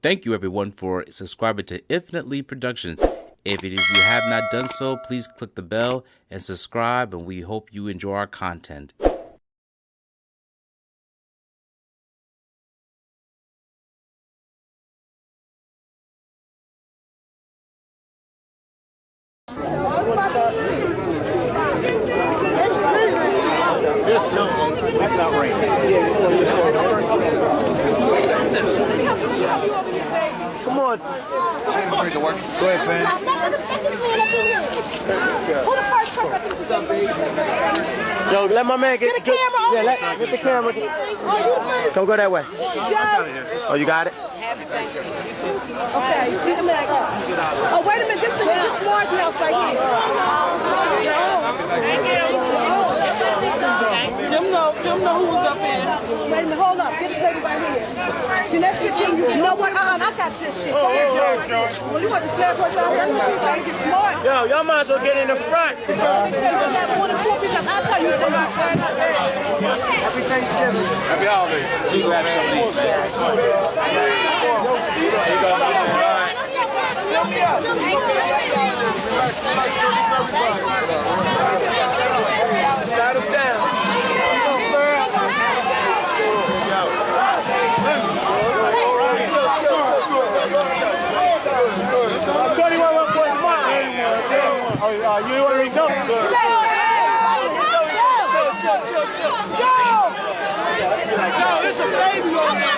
Thank you everyone for subscribing to Infinitely Productions. If you have not done so, please click the bell and subscribe, and we hope you enjoy our content. That's not rain. Come on. Go ahead, fam. Yo, let my man get the camera. Yeah, get the camera. Come go that way. Oh, you got it? Okay, see the man. Oh, wait a minute. This is large house right here. Thank you. Jim know who was up here. Wait a minute, hold up. Get the table right here. Jeanette, you know what? I got this shit. Well, you want the slab horse out here? I know she's trying to get smart. Yo, y'all might as well get in the front. I'll tell you. Happy Thanksgiving. Happy holidays. You grab some of these, man. Shut him down. You already know. Chill. Yo, it's a baby on there.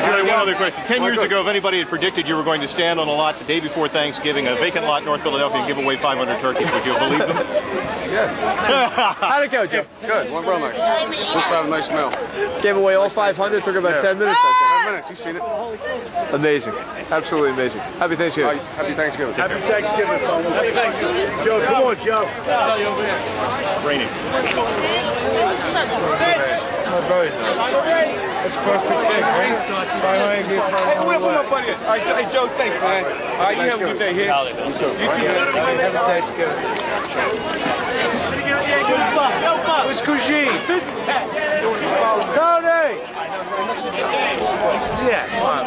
Hey, one other question. 10 years ago, if anybody had predicted you were going to stand on a lot the day before Thanksgiving, a vacant lot in North Philadelphia, and give away 500 turkeys, would you have believed them? Yeah. How'd it go, Joe? Good. Went real nice. Just had a nice smell. Gave away all 500, took about 10 minutes. 10 minutes. You seen it? Amazing. Absolutely amazing. Happy Thanksgiving. Happy Thanksgiving. Happy Thanksgiving, fellas. Happy Thanksgiving. Joe, come on, Joe. Raining. My brother's That's perfect. Rain starts. Hey, Joe, thanks, man. You have a good day here. You too. Happy Thanksgiving. Where's Cougine? Tony! Yeah, come on.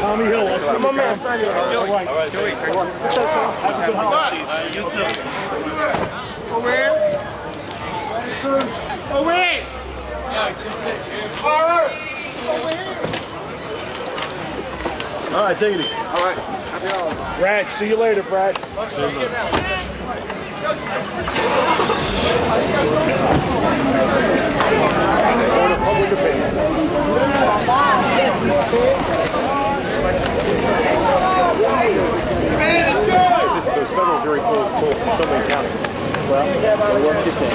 Tommy Hill, my man. All right. You too. Over here. All right, take it easy. All right. Happy holidays. Brad, see you later, Brad. There's federal very full Southern County. Well, what you say?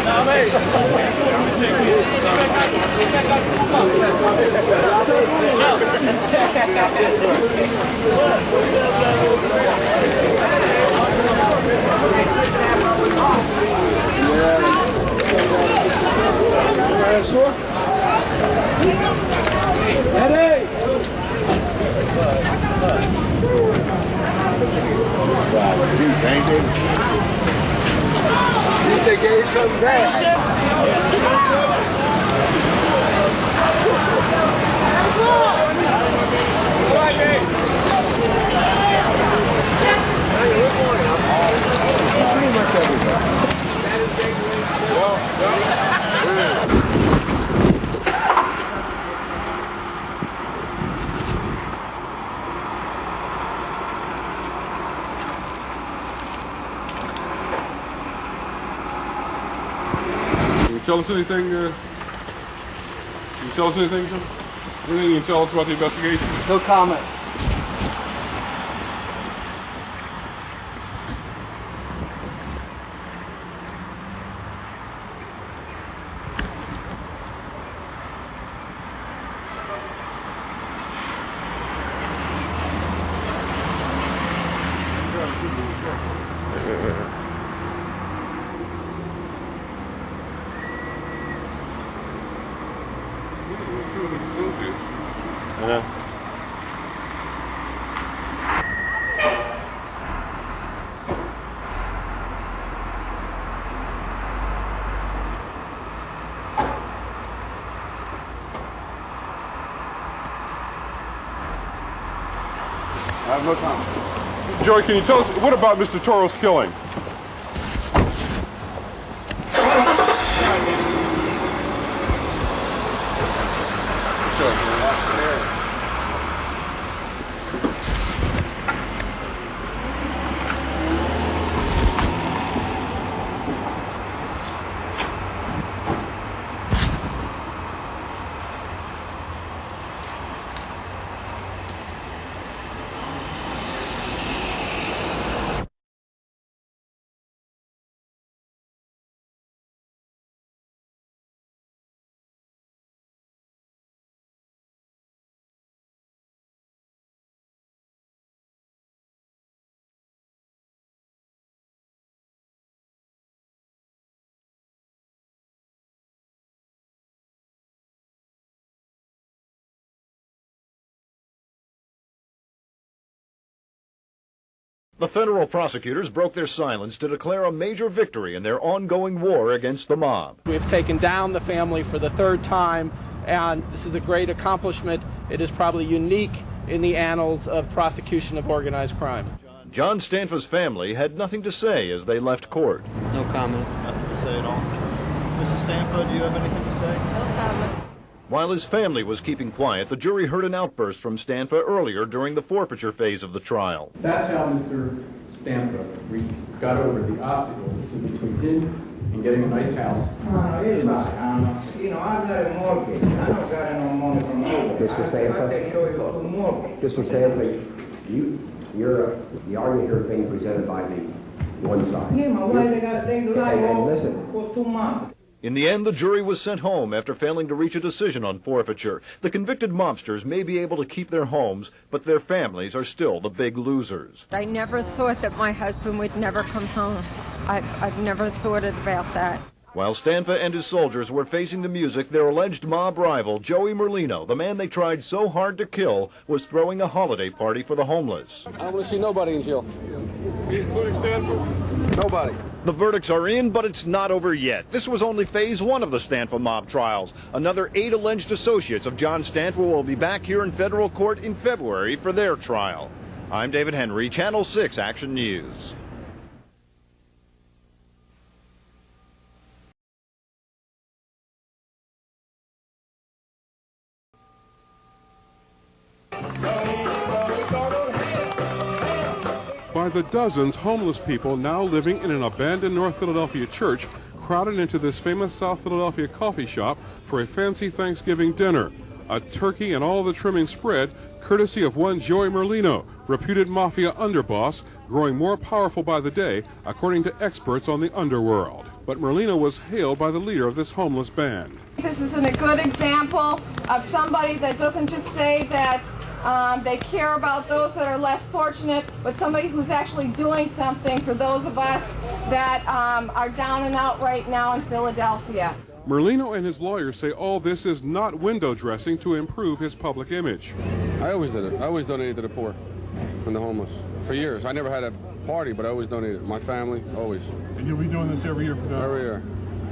You said get you something back. Can you tell us anything? Can you tell us anything? Anything you can tell us about the investigation? No comment. Yeah. have no comment. Joey, can you tell us, what about Mr. Toro's killing? The federal prosecutors broke their silence to declare a major victory in their ongoing war against the mob. We've taken down the family for the third time, and this is a great accomplishment. It is probably unique in the annals of prosecution of organized crime. John Stanfa's family had nothing to say as they left court. No comment. Nothing to say at all. Mrs. Stanfa, do you have anything to say? No comment. While his family was keeping quiet, the jury heard an outburst from Stanfa earlier during the forfeiture phase of the trial. That's how Mr. Stanfa got over the obstacle that stood between him and getting a nice house. You know, I got a mortgage. I don't got no money from nobody. Mr. Stanfa, Mr. Stanfa, the argument here is being presented by the one side. Yeah, my wife, they got to take the life listen. for 2 months. In the end, the jury was sent home after failing to reach a decision on forfeiture. The convicted mobsters may be able to keep their homes, but their families are still the big losers. I never thought that my husband would never come home. I've never thought about that. While Stanfa and his soldiers were facing the music, their alleged mob rival, Joey Merlino, the man they tried so hard to kill, was throwing a holiday party for the homeless. I don't want to see nobody in jail. Including Stanfa? Nobody. The verdicts are in, but it's not over yet. This was only phase 1 of the Stanfa mob trials. Another 8 alleged associates of John Stanfa will be back here in federal court in February for their trial. I'm David Henry, Channel 6 Action News. By the dozens, homeless people now living in an abandoned North Philadelphia church crowded into this famous South Philadelphia coffee shop for a fancy Thanksgiving dinner. A turkey and all the trimmings spread, courtesy of one Joey Merlino, reputed mafia underboss, growing more powerful by the day, according to experts on the underworld. But Merlino was hailed by the leader of this homeless band. This is a good example of somebody that doesn't just say that they care about those that are less fortunate, but somebody who's actually doing something for those of us that are down and out right now in Philadelphia. Merlino and his lawyers say all this is not window dressing to improve his public image. I always did it. I always donated to the poor and the homeless. For years. I never had a party, but I always donated. My family, always. And you'll be doing this every year for that? Every year.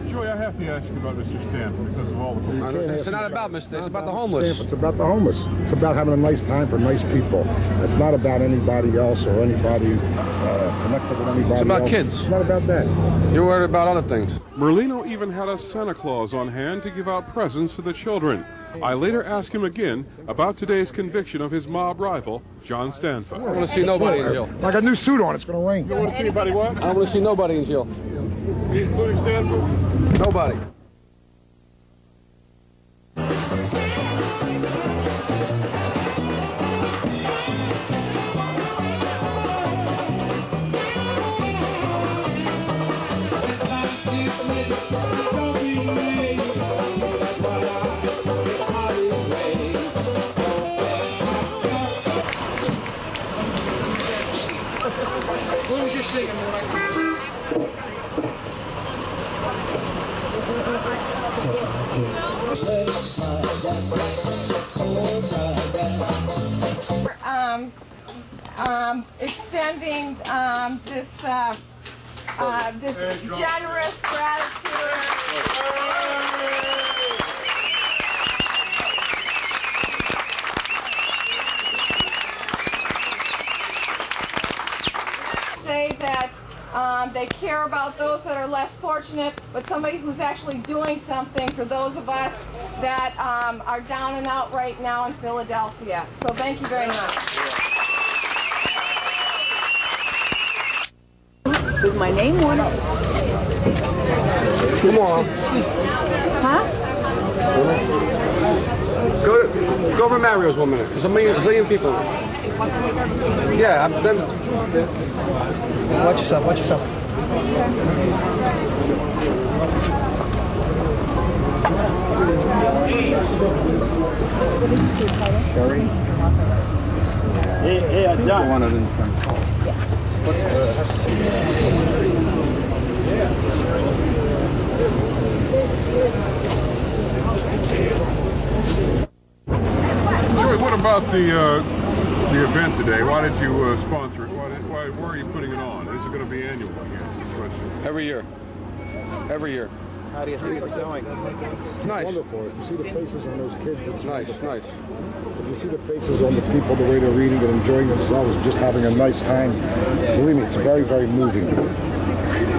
Joey, I have to ask you about Mr. Stanfa because of all the... It's not about Mr. It's about the homeless. It's about the homeless. It's about having a nice time for nice people. It's not about anybody else or anybody connected with anybody else. It's about kids. It's not about that. You're worried about other things. Merlino even had a Santa Claus on hand to give out presents to the children. I later asked him again about today's conviction of his mob rival, John Stanfa. I don't want to see nobody in jail. Like a new suit on, it's going to rain. You don't want to see anybody what? I don't want to see nobody in jail. Including Stanfa? Nobody. What was you singing? Extending this generous gratitude. say that they care about those that are less fortunate, but somebody who's actually doing something for those of us that are down and out right now in Philadelphia. So thank you very much. With my name on it. Come on. Huh? Go over Mario's 1 minute. There's a zillion people. Yeah, then. Watch yourself, watch yourself. Sherry? Hey, John. One of them. Joey, what about the event today? Why did you sponsor it? Why are you putting it on? Is it going to be annual, I guess, is the question. Every year. Every year. How do you think it's going? It's nice. Wonderful. If you see the faces on those kids, it's nice, wonderful. nice. If you see the faces on the people, the way they're reading and enjoying themselves, just having a nice time, believe me, it's very, very moving.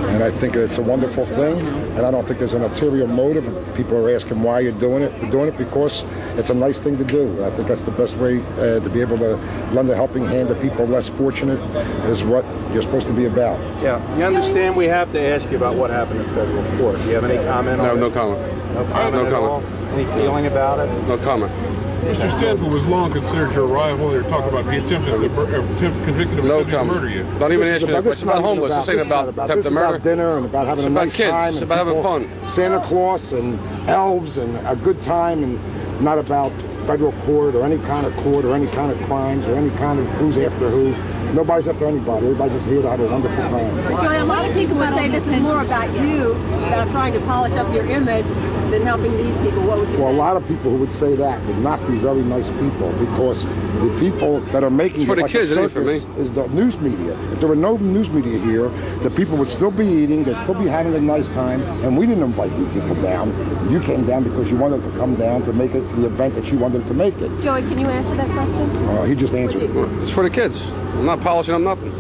And I think it's a wonderful thing, and I don't think there's an ulterior motive. People are asking why you're doing it. We're doing it because it's a nice thing to do. And I think that's the best way to be able to lend a helping hand to people less fortunate is what you're supposed to be about. Yeah, you understand we have to ask you about what happened in federal court. Do you have any comment on it? No comment. No comment No at all? comment. Any feeling about it? No comment. Mr. Stanford was long considered your rival. They were talking about the convicted of No attempted to comment. murder you. Don't even ask me. It's about homeless. This ain't about attempted murder. About dinner and about having a nice kids. time. It's about having fun. Santa Claus and elves and a good time, and not about federal court or any kind of court or any kind of crimes or any kind of who's after who. Nobody's after anybody. Everybody's just here to have a wonderful time. Joy, a lot of people would say this is more about you, about trying to polish up your image, than helping these people. What would you say? Well, a lot of people who would say that would not be very nice people, because the people that are making for it the like kids, a it ain't for circus me. is the news media. If there were no news media here, the people would still be eating, they'd still be having a nice time, and we didn't invite you people down. You came down because you wanted to come down to make it the event that you wanted to make it. Joey, can you answer that question? He just answered it. It's for the kids. I'm not polishing up nothing.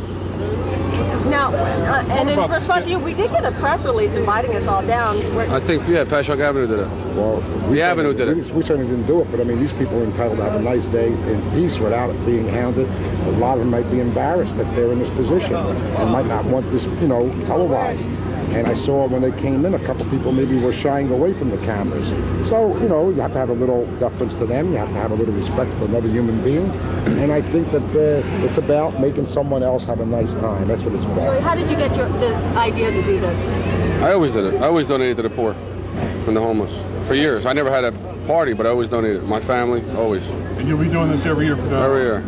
Now, and in response to you, we did get a press release inviting us all down. I think, yeah, Pashock Avenue did it. Well, the Avenue did it. We certainly didn't do it, but I mean, these people are entitled to have a nice day in peace without it being hounded. A lot of them might be embarrassed that they're in this position and might not want this, televised. And I saw when they came in, a couple people maybe were shying away from the cameras. So, you have to have a little deference to them. You have to have a little respect for another human being. And I think that it's about making someone else have a nice time. That's what it's about. Joey, how did you get the idea to do this? I always did it. I always donated to the poor and the homeless. For years. I never had a party, but I always donated. My family, always. And you'll be doing this every year for that? Every year.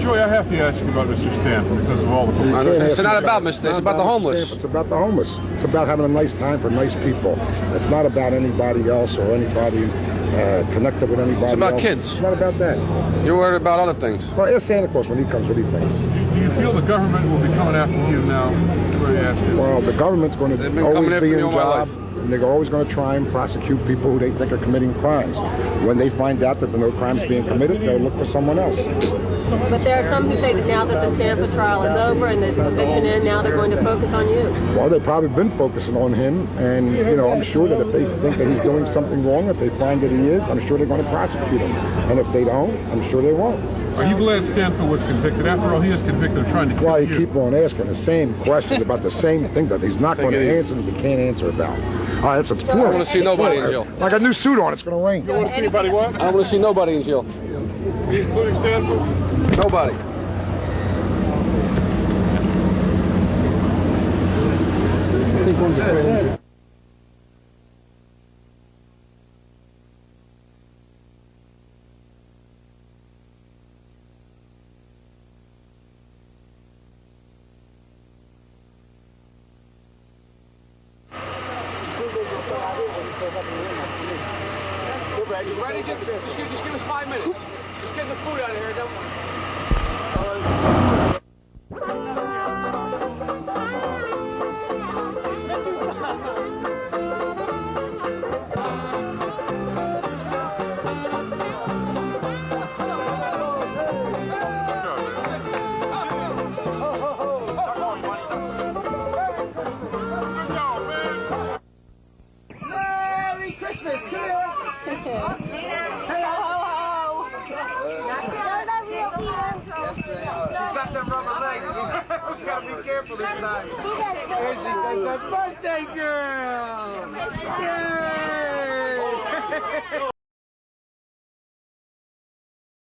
Joey, I have to ask you about Mr. Stanford because of all the... It's not about Mr. It's about the homeless. It's about the homeless. It's about having a nice time for nice people. It's not about anybody else or anybody connected with anybody else. It's about kids. It's not about that. You're worried about other things. Well, ask Santa Claus when he comes, what he thinks. Do you feel the government will be coming after you now? Well, the government's going to always be in job. And they're always going to try and prosecute people who they think are committing crimes. When they find out that there are no crimes being committed, they'll look for someone else. But there are some who say that now that the Stanford trial is over and there's a conviction in, now they're going to focus on you. Well, they've probably been focusing on him, and I'm sure that if they think that he's doing something wrong, if they find that he is, I'm sure they're going to prosecute him. And if they don't, I'm sure they won't. Are you glad Stanford was convicted? After all, he is convicted of trying to kill you. Why you keep on asking the same question about the same thing that he's not going to answer and he can't answer about? All right, that's a I don't want to see nobody in jail. Like a new suit on, it's going to rain. You don't want to see anybody what? I don't want to see nobody in jail. Including Stanford? Nobody. I think one's a Ready? Just give us 5 minutes. Just get the food out of here. Don't Birthday girl!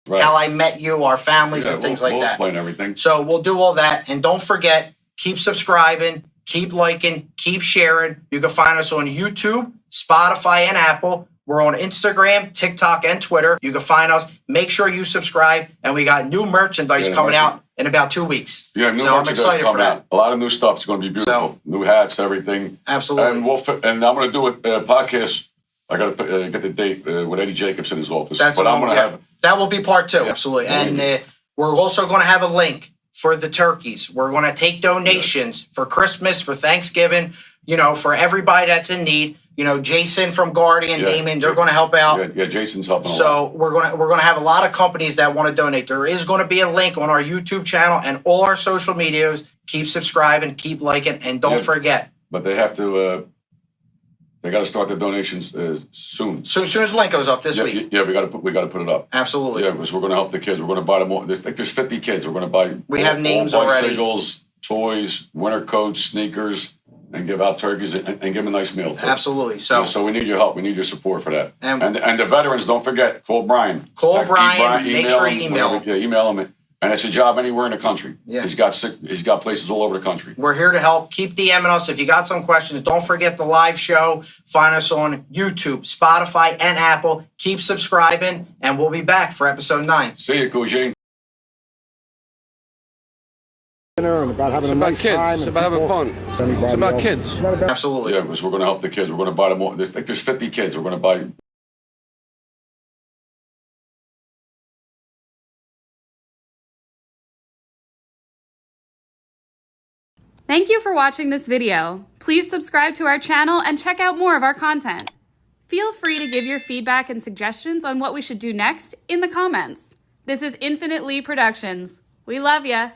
Right. How I met you, our families, and things like that. We'll explain everything. So we'll do all that. And don't forget, keep subscribing, keep liking, keep sharing. You can find us on YouTube, Spotify, and Apple. We're on Instagram, TikTok, and Twitter. You can find us. Make sure you subscribe. And we got new merchandise coming out in about 2 weeks. Yeah, new so I'm merchandise excited for that. out. A lot of new stuff. It's going to be beautiful. New hats, everything. Absolutely. And I'm going to do a podcast. I got to get the date with Eddie Jacobs in his office. But I'm going to have... That will be part 2. Yeah. Absolutely. And we're also going to have a link for the turkeys. We're going to take donations for Christmas, for Thanksgiving, for everybody that's in need. Jason from Guardian, Damon, they're going to help out. Yeah, Jason's helping. So we're going to have a lot of companies that want to donate. There is going to be a link on our YouTube channel and all our social medias. Keep subscribing, keep liking, and don't forget. But they have to. They got to start the donations soon. So as soon as the link goes up this week. Yeah, we got to put it up. Absolutely. Yeah, because we're going to help the kids. We're going to buy them all. There's 50 kids. We're going to buy. We have names already. Bicycles, toys, winter coats, sneakers, and give out turkeys and give them a nice meal too. Absolutely. So we need your help. We need your support for that. And the veterans, don't forget, call Brian. Call Brian. Make sure you email him. Yeah, email him. And it's a job anywhere in the country. Yeah. He's got places all over the country. We're here to help. Keep DMing us. If you got some questions, don't forget the live show. Find us on YouTube, Spotify, and Apple. Keep subscribing, and we'll be back for episode 9. See you, Cougine. And about having a nice time. It's about having fun. It's about kids. Absolutely. Yeah, because we're going to help the kids. We're going to buy them all. There's 50 kids. We're going to buy. Thank you for watching this video. Please subscribe to our channel and check out more of our content. Feel free to give your feedback and suggestions on what we should do next in the comments. This is Infinite Lee Productions. We love ya.